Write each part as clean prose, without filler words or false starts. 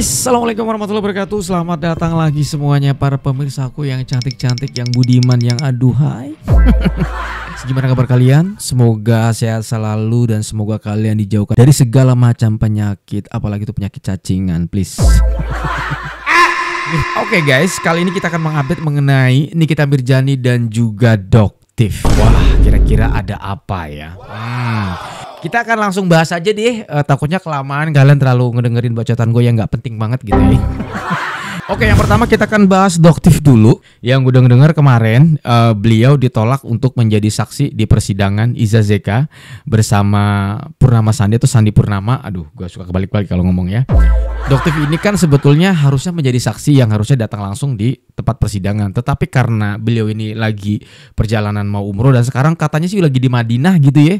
guys, assalamualaikum warahmatullahi wabarakatuh. Selamat datang lagi semuanya para pemirsaku yang cantik-cantik, yang budiman, yang aduhai. Gimana kabar kalian? Semoga sehat selalu dan semoga kalian dijauhkan dari segala macam penyakit, apalagi itu penyakit cacingan, please. Oke guys, kali ini kita akan mengupdate mengenai Nikita Mirzani dan juga Doktif. Wah, kira-kira ada apa ya? Kita akan langsung bahas aja deh. Takutnya kelamaan kalian terlalu ngedengerin bacotan gue yang nggak penting banget gitu ya. Oke, yang pertama kita akan bahas Doktif dulu. Yang gue denger kemarin beliau ditolak untuk menjadi saksi di persidangan Iza Zeka bersama Purnama Sandi atau Sandi Purnama. Aduh, gue suka kebalik-balik kalau ngomong ya. Doktif ini kan sebetulnya harusnya menjadi saksi yang harusnya datang langsung di tempat persidangan. Tetapi karena beliau ini lagi perjalanan mau umroh dan sekarang katanya sih lagi di Madinah gitu ya.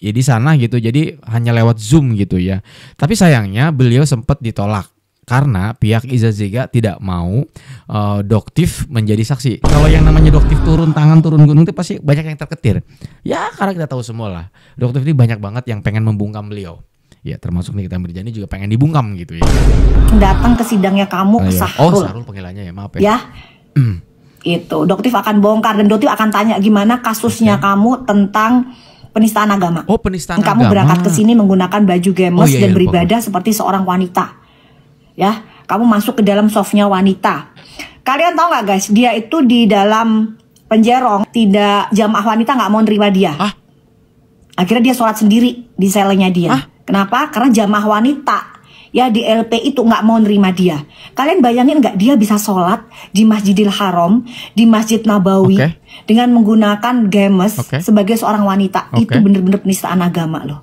Ya di sana gitu, jadi hanya lewat Zoom gitu ya. Tapi sayangnya beliau sempat ditolak karena pihak Iza Zeka tidak mau Doktif menjadi saksi. Kalau yang namanya Doktif turun tangan turun gunung itu pasti banyak yang terketir. Ya karena kita tahu semua lah, Doktif ini banyak banget yang pengen membungkam beliau. Ya termasuk Nikita Mirzani juga pengen dibungkam gitu ya. Datang ke sidangnya kamu ke Sahrul. Oh Sahrul panggilannya ya, maaf ya. Ya. Itu Doktif akan bongkar dan Doktif akan tanya gimana kasusnya kamu tentang penistaan agama. Oh, penistaan agama. Kamu berangkat ke sini menggunakan baju gemes dan beribadah seperti seorang wanita. Ya, kamu masuk ke dalam softnya wanita. Kalian tahu nggak guys, dia itu di dalam penjerong, tidak, jamaah wanita nggak mau nerima dia. Akhirnya dia sholat sendiri di selnya dia. Kenapa? Karena jamaah wanita ya di LP itu nggak mau nerima dia. Kalian bayangin nggak dia bisa sholat di Masjidil Haram, di Masjid Nabawi dengan menggunakan gemes sebagai seorang wanita. Itu bener-bener penistaan agama loh.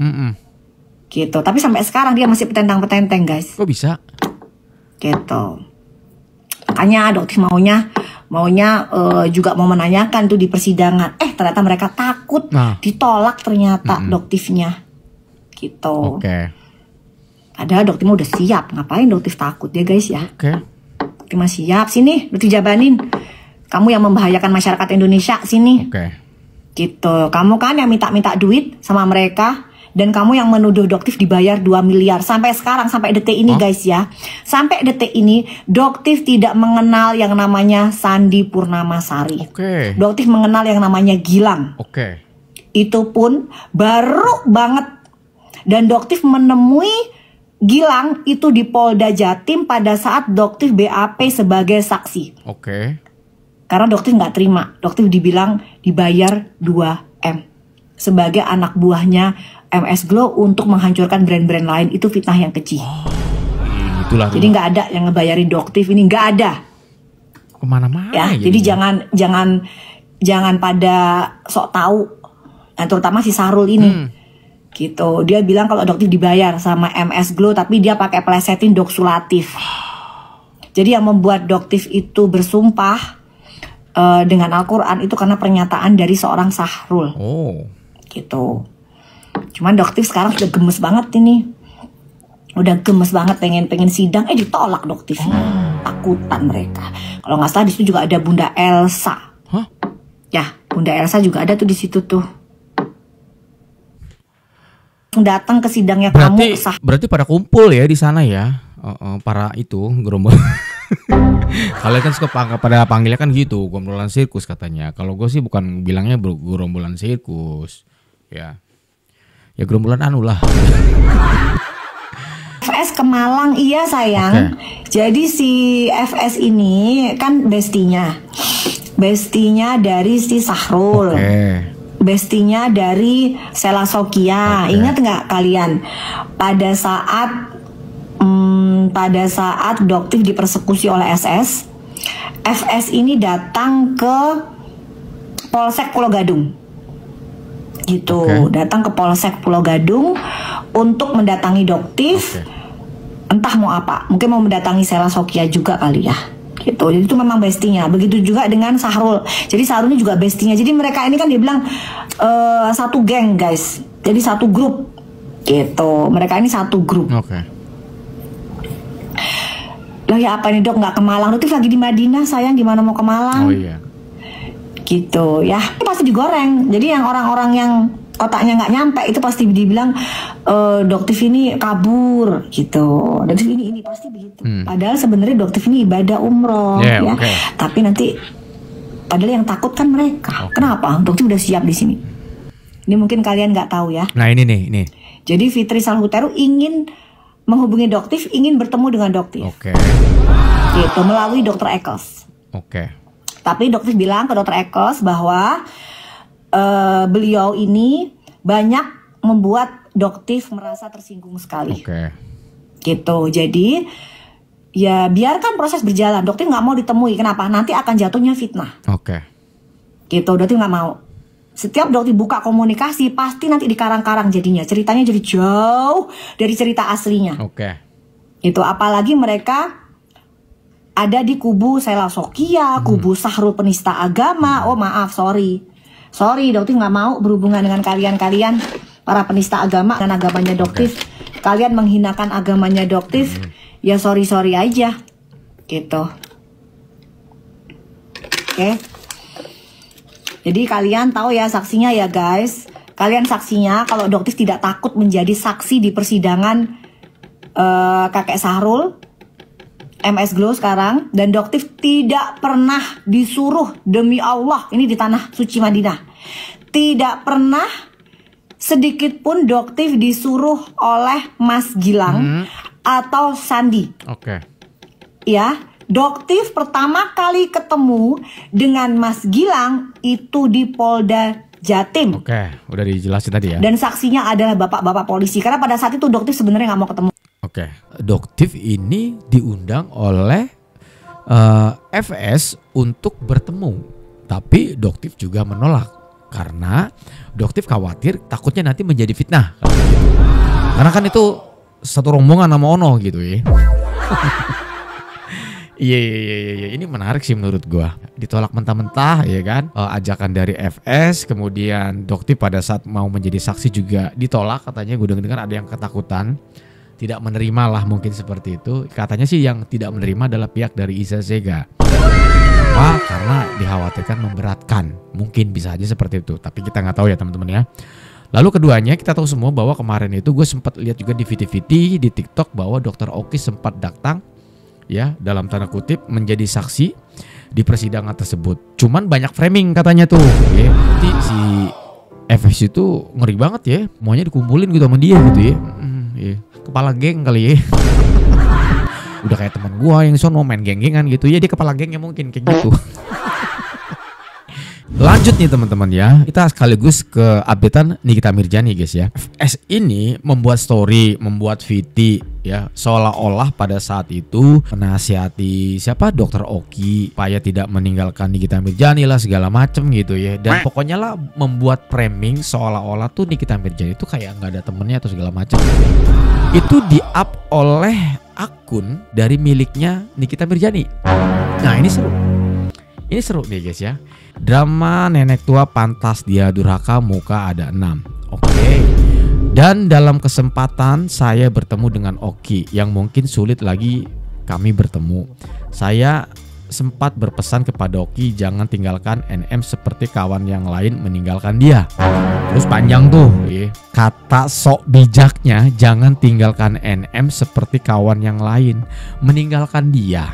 Gitu. Tapi sampai sekarang dia masih petentang-petenteng guys. Kok bisa? Gitu. Makanya Doktif maunya juga mau menanyakan tuh di persidangan. Ternyata mereka takut ditolak ternyata Doktifnya. Gitu. Padahal Doktif udah siap. Ngapain Doktif takut ya guys ya? Doktif mah siap. Sini Doktif jabanin. Kamu yang membahayakan masyarakat Indonesia. Sini. Gitu. Kamu kan yang minta-minta duit sama mereka. Dan kamu yang menuduh Doktif dibayar 2 miliar. Sampai sekarang, sampai detik ini guys ya. Sampai detik ini Doktif tidak mengenal yang namanya Sandi Purnamasari. Doktif mengenal yang namanya Gilang. Itu pun baru banget. Dan Doktif menemui Gilang itu di Polda Jatim pada saat Doktif BAP sebagai saksi. Karena Doktif nggak terima. Doktif dibilang dibayar 2M sebagai anak buahnya MS Glow untuk menghancurkan brand-brand lain. Itu fitnah yang keji. Jadi nggak ada yang ngebayarin Doktif ini, nggak ada. Kemana-mana ya. Jadi jangan pada sok tahu. Nah, terutama si Sahrul ini. Gitu, dia bilang kalau Doktif dibayar sama MS Glow tapi dia pakai plesetin Doksulatif. Jadi yang membuat Doktif itu bersumpah dengan Al-Quran itu karena pernyataan dari seorang Sahrul. Gitu. Cuman Doktif sekarang sudah gemes banget ini. Udah gemes banget pengen sidang, ditolak Doktif. Takutan mereka. Kalau nggak salah di situ juga ada Bunda Elsa. Ya, Bunda Elsa juga ada tuh di situ tuh. Datang ke sidangnya kamu. Berarti pada kumpul ya di sana ya, para itu gerombol. Kalian kan suka pada panggilnya kan gitu, gerombolan sirkus katanya. Kalau gue sih bukan bilangnya gerombolan sirkus, ya gerombolan anu lah. FS ke Malang, iya sayang. Jadi si FS ini kan bestinya dari si Sahrul. Bestinya dari Sela Sokia. Ingat nggak kalian pada saat Doktif dipersekusi oleh SS, FS ini datang ke Polsek Pulau Gadung. Gitu, datang ke Polsek Pulau Gadung untuk mendatangi Doktif. Entah mau apa, mungkin mau mendatangi Sela Sokia juga kali ya. Gitu. Jadi itu memang bestinya. Begitu juga dengan Sahrul. Jadi Sahrul ini juga bestinya. Jadi mereka ini kan dia bilang satu geng guys. Jadi satu grup. Gitu. Mereka ini satu grup. Loh ya apa nih Dok nggak ke Malang? Doktif lagi di Madinah sayang, gimana mau ke Malang? Gitu ya. Pasti digoreng. Jadi yang orang-orang yang otaknya nggak nyampe, itu pasti dibilang Doktif ini kabur gitu. Doktif ini pasti begitu. Padahal sebenarnya Doktif ini ibadah umroh ya. Okay. Tapi nanti padahal yang takut kan mereka. Kenapa? Doktif udah siap di sini. Ini mungkin kalian nggak tahu ya. Nah ini nih. Jadi Fitri Salhuteru ingin menghubungi Doktif, ingin bertemu dengan Doktif. Oke. Gitu melalui Dr. Eccles. Oke. Tapi Doktif bilang ke Dr. Eccles bahwa beliau ini banyak membuat Doktif merasa tersinggung sekali. Oke. Gitu. Jadi ya biarkan proses berjalan. Doktif nggak mau ditemui. Kenapa? Nanti akan jatuhnya fitnah. Oke. Gitu. Doktif nggak mau. Setiap Doktif buka komunikasi pasti nanti dikarang-karang jadinya. Ceritanya jadi jauh dari cerita aslinya. Oke. Itu apalagi mereka ada di kubu Sela Sokia, kubu Sahrul penista agama. Oh maaf, sorry Doktif nggak mau berhubungan dengan kalian para penista agama dan agamanya Doktif. Kalian menghinakan agamanya Doktif, ya sorry aja gitu. Oke. Jadi kalian tahu ya saksinya ya guys. Kalian saksinya kalau Doktif tidak takut menjadi saksi di persidangan kakek Sahrul, MS Glow sekarang, dan Doktif tidak pernah disuruh, demi Allah, ini di tanah suci Madinah, tidak pernah sedikit pun Doktif disuruh oleh Mas Gilang atau Sandi. Oke. Ya, Doktif pertama kali ketemu dengan Mas Gilang itu di Polda Jatim. Oke, udah dijelasin tadi ya. Dan saksinya adalah bapak-bapak polisi, karena pada saat itu Doktif sebenarnya nggak mau ketemu. Oke, Doktif ini diundang oleh FS untuk bertemu, tapi Doktif juga menolak karena Doktif khawatir takutnya nanti menjadi fitnah. Karena kan itu satu rombongan sama Ono gitu ya. Iya, ini menarik sih menurut gua. Ditolak mentah-mentah ya kan, ajakan dari FS, kemudian Doktif pada saat mau menjadi saksi juga ditolak katanya. Gue dengar ada yang ketakutan, tidak menerima lah mungkin seperti itu. Katanya sih yang tidak menerima adalah pihak dari Iza Zega. Kenapa? Karena dikhawatirkan memberatkan. Mungkin bisa aja seperti itu, tapi kita nggak tahu ya teman-teman ya. Lalu keduanya kita tahu semua bahwa kemarin itu gue sempat lihat juga di VT-VT di TikTok bahwa Dr. Oki sempat datang ya dalam tanda kutip menjadi saksi di persidangan tersebut. Cuman banyak framing katanya tuh. Ya. Nanti si FS itu ngeri banget ya, maunya dikumpulin gitu sama dia gitu ya. Ya. Kepala geng kali ya. Udah kayak teman gua yang sono main geng-gengan gitu ya, dia kepala gengnya mungkin kayak gitu. Lanjut nih teman-teman ya, kita sekaligus ke updatean Nikita Mirzani guys ya. FS ini membuat story, membuat VT ya, seolah-olah pada saat itu menasihati siapa Dr. Oki supaya tidak meninggalkan Nikita Mirzani lah segala macem gitu ya. Dan pokoknya lah membuat framing seolah-olah tuh Nikita Mirzani itu kayak nggak ada temennya atau segala macem. Itu di-up oleh akun dari miliknya Nikita Mirzani. Nah ini seru. Ini seru nih guys ya. Drama nenek tua pantas dia durhaka muka ada 6. Oke. Dan dalam kesempatan saya bertemu dengan Oki yang mungkin sulit lagi kami bertemu. Saya sempat berpesan kepada Oki jangan tinggalkan NM seperti kawan yang lain meninggalkan dia. Terus panjang tuh ya. Kata sok bijaknya jangan tinggalkan NM seperti kawan yang lain meninggalkan dia.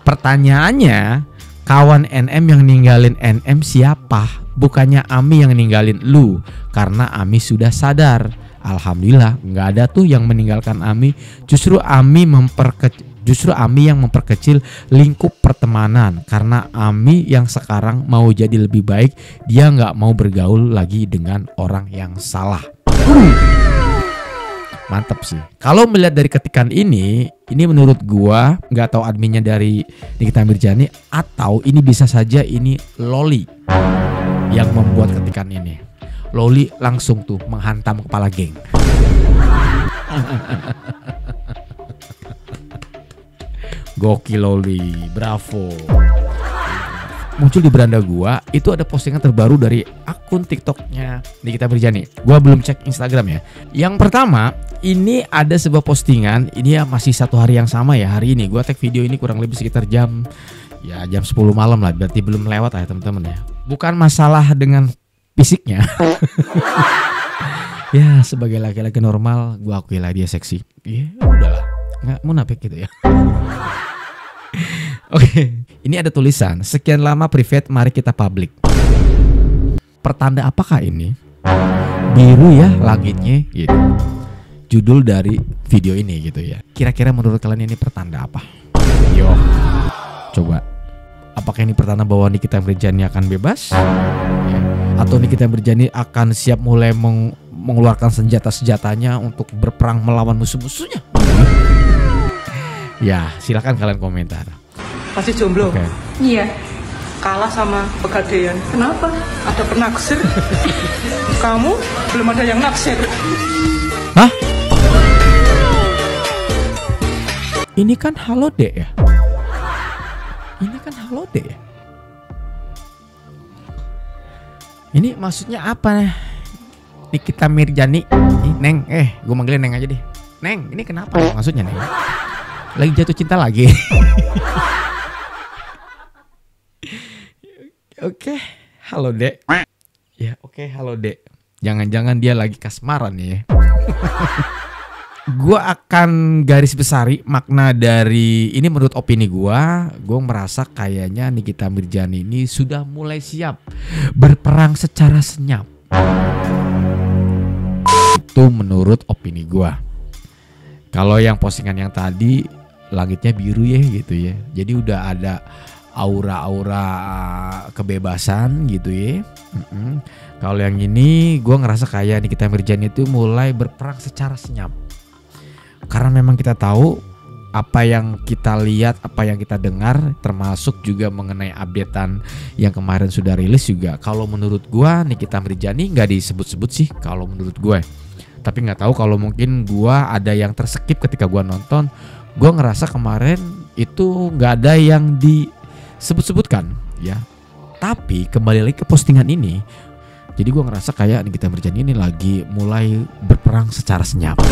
Pertanyaannya, kawan NM yang ninggalin NM siapa? Bukannya Ami yang ninggalin lu, karena Ami sudah sadar. Alhamdulillah nggak ada tuh yang meninggalkan Ami. Justru Ami yang memperkecil lingkup pertemanan, karena Ami yang sekarang mau jadi lebih baik, dia nggak mau bergaul lagi dengan orang yang salah. Mantap sih. Kalau melihat dari ketikan ini menurut gua nggak tahu adminnya dari Nikita Mirzani atau ini bisa saja ini Loli yang membuat ketikan ini. Loli langsung tuh menghantam kepala geng. Gokil Loli, bravo. Muncul di beranda gua itu ada postingan terbaru dari akun TikToknya Nikita Mirzani. Gua belum cek Instagram ya. Yang pertama ini ada sebuah postingan, ini ya masih satu hari yang sama ya hari ini. Gua tag video ini kurang lebih sekitar jam Ya jam 10 malam lah, berarti belum lewat ya teman-teman ya. Bukan masalah dengan fisiknya. Ya sebagai laki-laki normal gue akui lah dia seksi. Ya udahlah, nggak munafik gitu ya. Oke, ini ada tulisan sekian lama private, mari kita public. Pertanda apakah ini? Biru ya langitnya gitu. Judul dari video ini gitu ya. Kira-kira menurut kalian ini pertanda apa? Yo, coba. Apakah ini pertanda bahwa Nikita Mirzani akan bebas? Ya. Atau Nikita Mirzani akan siap mulai mengeluarkan senjata-senjatanya untuk berperang melawan musuh-musuhnya? Ya, silakan kalian komentar. Masih jomblo? Okay. Iya. Kalah sama Pegadaian. Kenapa? Ada penaksir. Kamu belum ada yang naksir. Hah? Ini kan Halodeck ya? Ini kan Halodeck ya? Ini maksudnya apa? Nikita Mirzani, Neng, gue manggilin Neng aja deh. Neng, ini kenapa maksudnya Neng? Lagi jatuh cinta lagi? Oke, Halodeck. Ya, oke, Halodeck. Jangan-jangan dia lagi kasmaran nih ya. Gua akan garis besari makna dari ini menurut opini gua merasa kayaknya Nikita Mirzani ini sudah mulai siap berperang secara senyap. Itu menurut opini gua. Kalau yang postingan yang tadi langitnya biru ya gitu ya. Jadi udah ada aura-aura kebebasan gitu ya. Kalau yang ini gue ngerasa kayak Nikita Mirzani itu mulai berperang secara senyap. Karena memang kita tahu apa yang kita lihat, apa yang kita dengar, termasuk juga mengenai updatean yang kemarin sudah rilis juga. Kalau menurut gue Nikita Mirzani nggak disebut-sebut sih kalau menurut gue. Tapi nggak tahu kalau mungkin gue ada yang terskip ketika gue nonton. Gue ngerasa kemarin itu nggak ada yang disebut-sebutkan ya. Tapi kembali lagi ke postingan ini, jadi gue ngerasa kayak Nikita Mirzani ini lagi mulai berperang secara senyap.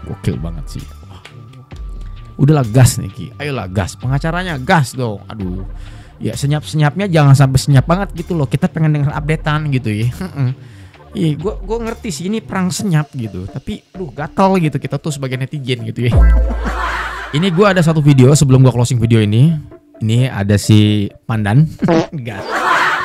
Gokil banget sih. Wah. Udahlah gas nih Ki, ayolah gas, pengacaranya gas dong. Aduh, ya senyap-senyapnya jangan sampai senyap banget gitu loh. Kita pengen denger updatean gitu ya. Iya, gue ngerti sih ini perang senyap gitu, tapi gatal gitu kita tuh sebagai netizen gitu ya. Ini gue ada satu video sebelum gue closing video ini. Ini ada si Pandan. Gas.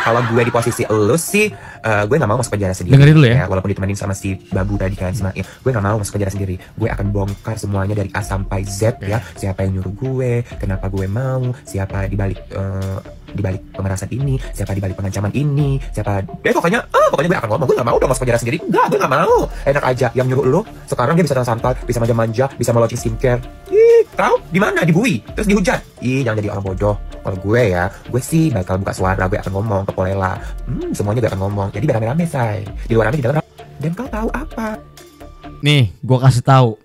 Kalau gue di posisi elu sih, gue gak mau masuk penjara sendiri. Dengerin dulu ya. Walaupun ditemenin sama si Babu tadi kan, Ismail, gue gak mau masuk penjara sendiri. Gue akan bongkar semuanya dari A sampai Z ya. Siapa yang nyuruh gue, kenapa gue mau, siapa dibalik pemerasan ini, siapa dibalik pengancaman ini, siapa. Pokoknya gue akan ngomong. Gue gak mau dong masuk penjara sendiri. Enggak, gue gak mau. Enak aja yang nyuruh lo. Sekarang dia bisa santai, bisa manja-manja, bisa meluncing skincare. Tahu di mana? Di bui, terus dihujat. Jangan jadi orang bodoh. Kalau gue sih bakal buka suara, gue akan ngomong ke Polela. Semuanya gue akan ngomong. Jadi beramai-ramai say. Di luar rame, di dalam rame. Dan kau tahu apa? Nih, gue kasih tahu.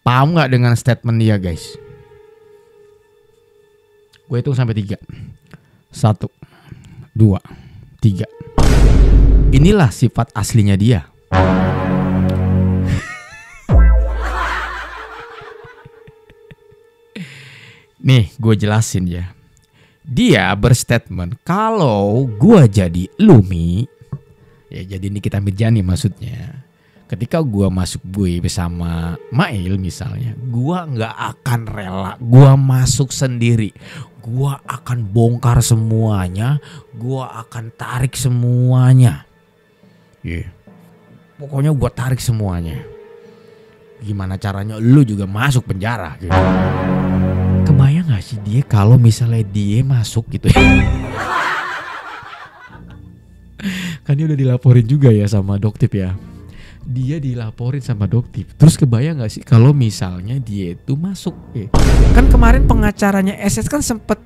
Paham nggak dengan statement dia guys? Gue hitung sampai 3. 1, 2, 3. Inilah sifat aslinya dia. Nih, gue jelasin ya. Dia berstatement kalau gue jadi Lumi, ya jadi Nikita Mirzani maksudnya. Ketika gue masuk gue bersama Mail misalnya, gue nggak akan rela, gue masuk sendiri. Gue akan bongkar semuanya, gue akan tarik semuanya. Pokoknya gue tarik semuanya. Gimana caranya lu juga masuk penjara gitu. Kebayang gak sih dia kalau misalnya dia masuk gitu ya. Kan dia udah dilaporin juga ya sama Doktif ya. Dia dilaporin sama Doktif. Terus kebayang gak sih kalau misalnya dia itu masuk ya. Kan kemarin pengacaranya SS kan sempet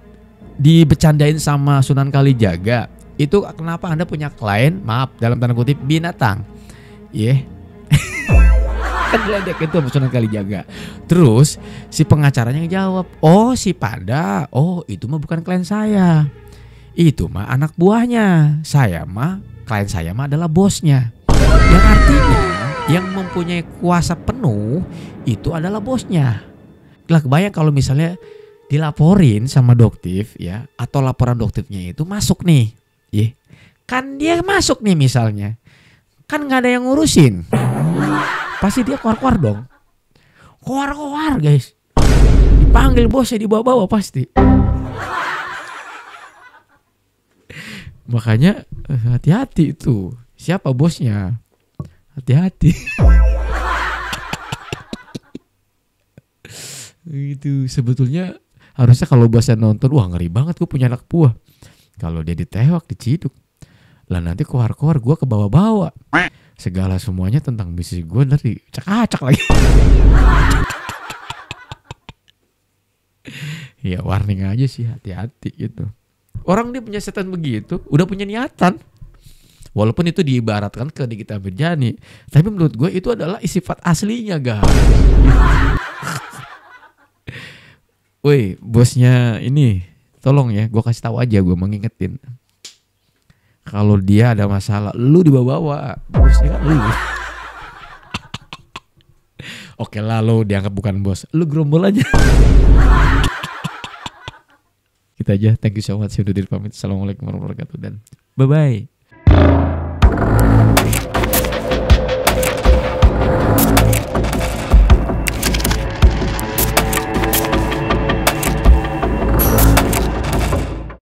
dibecandain sama Sunan Kalijaga. Itu kenapa Anda punya klien, maaf dalam tanda kutip, binatang. Iya. Kan geledek itu Sunan Kalijaga. Terus si pengacaranya ngejawab, oh si Panda, oh itu mah bukan klien saya, itu mah anak buahnya. Saya mah, klien saya mah adalah bosnya. Yang artinya yang mempunyai kuasa penuh itu adalah bosnya. Lah kebayang kalau misalnya dilaporin sama doktif ya, atau laporan doktifnya itu masuk nih, ya kan dia masuk nih misalnya, kan nggak ada yang ngurusin, pasti dia keluar dong, keluar guys, dipanggil bosnya dibawa-bawa pasti. Makanya hati-hati itu siapa bosnya, hati-hati. Itu sebetulnya harusnya kalau bosnya nonton, wah ngeri banget gue punya anak buah. Kalau dia ditewak, diciduk, lah nanti keluar gue ke bawah-bawah. Segala semuanya tentang bisnis gue dari acak-acak lagi. Ya warning aja sih, hati-hati gitu. Orang dia punya setan begitu, udah punya niatan. Walaupun itu diibaratkan ke Nikita Mirzani, tapi menurut gue itu adalah sifat aslinya guys. Woi bosnya ini, tolong ya, gue kasih tahu aja, gue mengingetin. Kalau dia ada masalah, lu dibawa-bawa, bosnya kan lu. Oke lah, lo dianggap bukan bos, lu gerombol aja. Kita aja, thank you so much, sudah diri pamit. Assalamualaikum warahmatullahi wabarakatuh dan bye-bye.